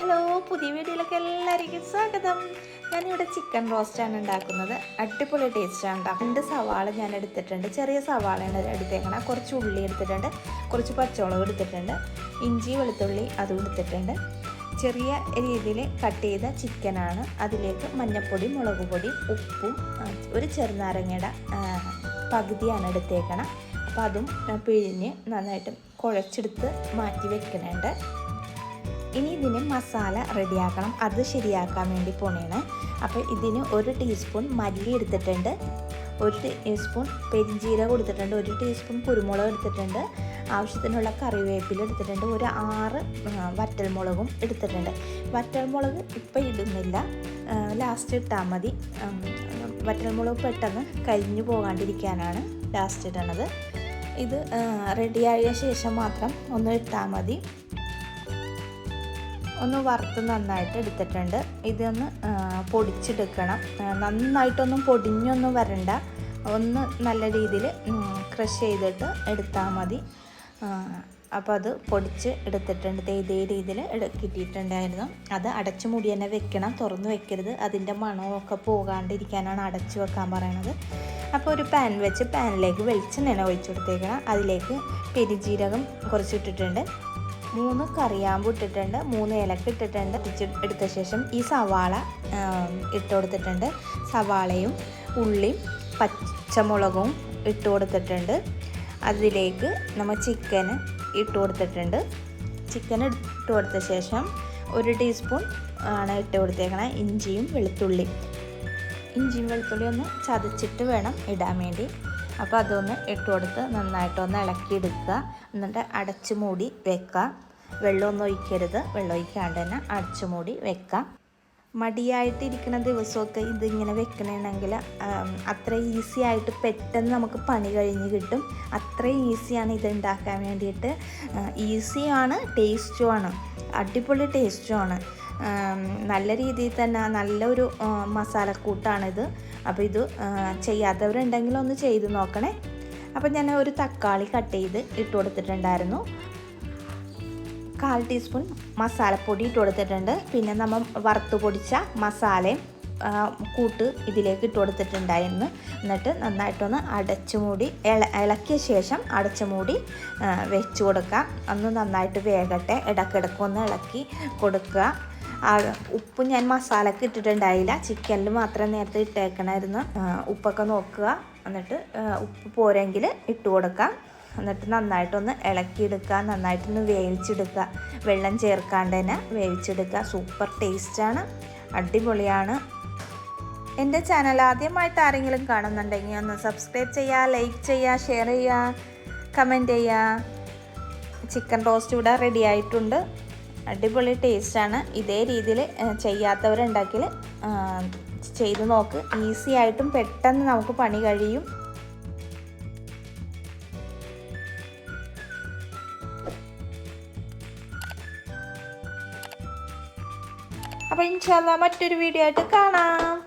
Hello, പുതിയ വീഡിയോയിലേക്ക് എല്ലാവർക്കും സ്വാഗതം. ഞാനിവിടെ ചിക്കൻ റോസ്റ്റാണ് ഉണ്ടാക്കുന്നത്. അടിപൊളി ടേസ്റ്റാണ് ഉണ്ടാക്കുക. 2 സവാള ഞാൻ എടുത്തിട്ടുണ്ട്. ചെറിയ സവാളയാണ് എടുത്തേക്കണം. കുറച്ച് ഉള്ളി എടുത്തിട്ടുണ്ട്, കുറച്ച് പച്ചമുളക് എടുത്തിട്ടുണ്ട്, ഇഞ്ചി വെളുത്തുള്ളി അതും എടുത്തിട്ടുണ്ട്. ചെറിയ രീതിയിൽ കട്ട് ചെയ്ത ചിക്കനാണ്. അതിലേക്ക് മഞ്ഞൾപ്പൊടി, മുളക് പൊടി, ഉപ്പും ഒരു ചെറുനാരങ്ങയുടെ പകുതിയാണ് എടുത്തേക്കണം. അപ്പോൾ അതും പിഴിഞ്ഞ് നന്നായിട്ട് കുഴച്ചെടുത്ത് മാറ്റി വെക്കുന്നുണ്ട്. ഇനി ഇതിന് മസാല റെഡിയാക്കണം. അത് ശരിയാക്കാൻ വേണ്ടി പോണേണ്. അപ്പോൾ ഇതിന് 1 ടീസ്പൂൺ മല്ലി എടുത്തിട്ടുണ്ട്, 1 ടീസ്പൂൺ പെരിഞ്ജീരകം എടുത്തിട്ടുണ്ട്, 1 ടീസ്പൂൺ കുരുമുളക് എടുത്തിട്ടുണ്ട്, ആവശ്യത്തിനുള്ള കറിവേപ്പില എടുത്തിട്ടുണ്ട്, ഒരു 6 വറ്റൽമുളകും എടുത്തിട്ടുണ്ട്. വറ്റൽമുളക് ഇപ്പം ഇടുന്നില്ല, ലാസ്റ്റ് ഇട്ടാൽ മതി. വറ്റൽമുളക് പെട്ടെന്ന് കരിഞ്ഞു പോകാണ്ടിരിക്കാനാണ് ലാസ്റ്റ് ഇടണത്. ഇത് റെഡിയായ ശേഷം മാത്രം ഒന്ന് ഇട്ടാൽ മതി. ഒന്ന് വറുത്ത് നന്നായിട്ട് എടുത്തിട്ടുണ്ട്. ഇതൊന്ന് പൊടിച്ചെടുക്കണം. നന്നായിട്ടൊന്നും പൊടിഞ്ഞൊന്നും വരണ്ട, ഒന്ന് നല്ല രീതിയിൽ ക്രഷ് ചെയ്തിട്ട് എടുത്താൽ മതി. അപ്പോൾ അത് പൊടിച്ച് എടുത്തിട്ടുണ്ട്. ഇതേ രീതിയിൽ കിട്ടിയിട്ടുണ്ടായിരുന്നു. അത് അടച്ചു മൂടി തന്നെ വെക്കണം, തുറന്ന് വെക്കരുത്. അതിൻ്റെ മണമൊക്കെ പോകാണ്ടിരിക്കാനാണ് അടച്ചു വെക്കാൻ പറയണത്. അപ്പോൾ ഒരു പാൻ വെച്ച് പാനിലേക്ക് വെളിച്ചെണ്ണ ഒഴിച്ചു കൊടുത്തേക്കണം. അതിലേക്ക് പെരുംജീരകം കുറച്ച് ഇട്ടിട്ടുണ്ട്, 3 കറിയാമ്പ് ഇട്ടിട്ടുണ്ട്, 3 ഏലക്ക ഇട്ടിട്ടുണ്ട്. എടുത്ത ശേഷം ഈ സവാള ഇട്ട് കൊടുത്തിട്ടുണ്ട്. സവാളയും ഉള്ളിയും പച്ചമുളകും ഇട്ട് കൊടുത്തിട്ടുണ്ട്. അതിലേക്ക് നമ്മൾ ചിക്കന് ഇട്ട് കൊടുത്തിട്ടുണ്ട്. ചിക്കൻ ഇട്ട് കൊടുത്ത ശേഷം 1 ടീസ്പൂൺ ആണ് ഇട്ട് കൊടുത്തേക്കണേ ഇഞ്ചിയും വെളുത്തുള്ളി. ഇഞ്ചിയും വെളുത്തുള്ളി ഒന്ന് ചതച്ചിട്ട് വേണം ഇടാൻ വേണ്ടി. അപ്പോൾ അതൊന്ന് ഇട്ട് കൊടുത്ത് നന്നായിട്ടൊന്ന് ഇളക്കിയെടുക്കുക. എന്നിട്ട് അടച്ചു മൂടി വെക്കുക. വെള്ളമൊന്നും ഒഴിക്കരുത്, വെള്ളം ഒഴിക്കാണ്ട് തന്നെ അടച്ചു മൂടി വെക്കാം. മടിയായിട്ടിരിക്കുന്ന ദിവസമൊക്കെ ഇതിങ്ങനെ വെക്കണമെങ്കിൽ അത്ര ഈസി ആയിട്ട് പെട്ടെന്ന് നമുക്ക് പണി കഴിഞ്ഞ് കിട്ടും. അത്ര ഈസിയാണ് ഇത് ഉണ്ടാക്കാൻ വേണ്ടിയിട്ട്. ഈസിയാണ്, ടേസ്റ്റുമാണ്, അടിപൊളി ടേസ്റ്റുമാണ്. നല്ല രീതിയിൽ തന്നെ നല്ലൊരു മസാലക്കൂട്ടാണിത്. അപ്പോൾ ഇത് ചെയ്യാത്തവരുണ്ടെങ്കിൽ ഒന്ന് ചെയ്ത് നോക്കണേ. അപ്പോൾ ഞാൻ ഒരു തക്കാളി കട്ട് ചെയ്ത് ഇട്ട് കൊടുത്തിട്ടുണ്ടായിരുന്നു. 1/4 ടീസ്പൂൺ മസാലപ്പൊടി ഇട്ട് കൊടുത്തിട്ടുണ്ട്. പിന്നെ നമ്മൾ വറുത്ത് പൊടിച്ച മസാലയും കൂട്ട് ഇതിലേക്ക് ഇട്ട് കൊടുത്തിട്ടുണ്ടായിരുന്നു. എന്നിട്ട് നന്നായിട്ടൊന്ന് അടച്ചു മൂടി ഇളക്കിയ ശേഷം അടച്ചു മൂടി വെച്ച് കൊടുക്കുക. ഒന്ന് നന്നായിട്ട് വേകട്ടെ, ഇടയ്ക്കിടയ്ക്കൊന്ന് ഇളക്കി കൊടുക്കുക. ഉപ്പ് ഞാൻ മസാലക്ക് ഇട്ടിട്ടുണ്ടായില്ല, ചിക്കനിൽ മാത്രം നേരത്തെ ഇട്ടേക്കണമായിരുന്നു. ഉപ്പൊക്കെ നോക്കുക, എന്നിട്ട് ഉപ്പ് പോരെങ്കിൽ ഇട്ട് കൊടുക്കുക. എന്നിട്ട് നന്നായിട്ടൊന്ന് ഇളക്കിയെടുക്കുക, നന്നായിട്ടൊന്ന് വേവിച്ചെടുക്കുക. വെള്ളം ചേർക്കാണ്ട് തന്നെ വേവിച്ചെടുക്കുക. സൂപ്പർ ടേസ്റ്റാണ്, അടിപൊളിയാണ്. എൻ്റെ ചാനൽ ആദ്യമായിട്ട് ആരെങ്കിലും കാണുന്നുണ്ടെങ്കിൽ ഒന്ന് സബ്സ്ക്രൈബ് ചെയ്യുക, ലൈക്ക് ചെയ്യുക, ഷെയർ ചെയ്യുക, കമൻറ്റ് ചെയ്യുക. ചിക്കൻ റോസ്റ്റ് ഇവിടെ റെഡി ആയിട്ടുണ്ട്. അടിപൊളി ടേസ്റ്റാണ്. ഇതേ രീതിയിൽ ചെയ്യാത്തവരുണ്ടാക്കിയാൽ ചെയ്ത് നോക്ക്. ഈസി ആയിട്ടും പെട്ടെന്ന് നമുക്ക് പണി കഴിയും. അപ്പോൾ ഇൻഷാ അല്ലാഹ് മറ്റൊരു വീഡിയോ ആയിട്ട് കാണാം.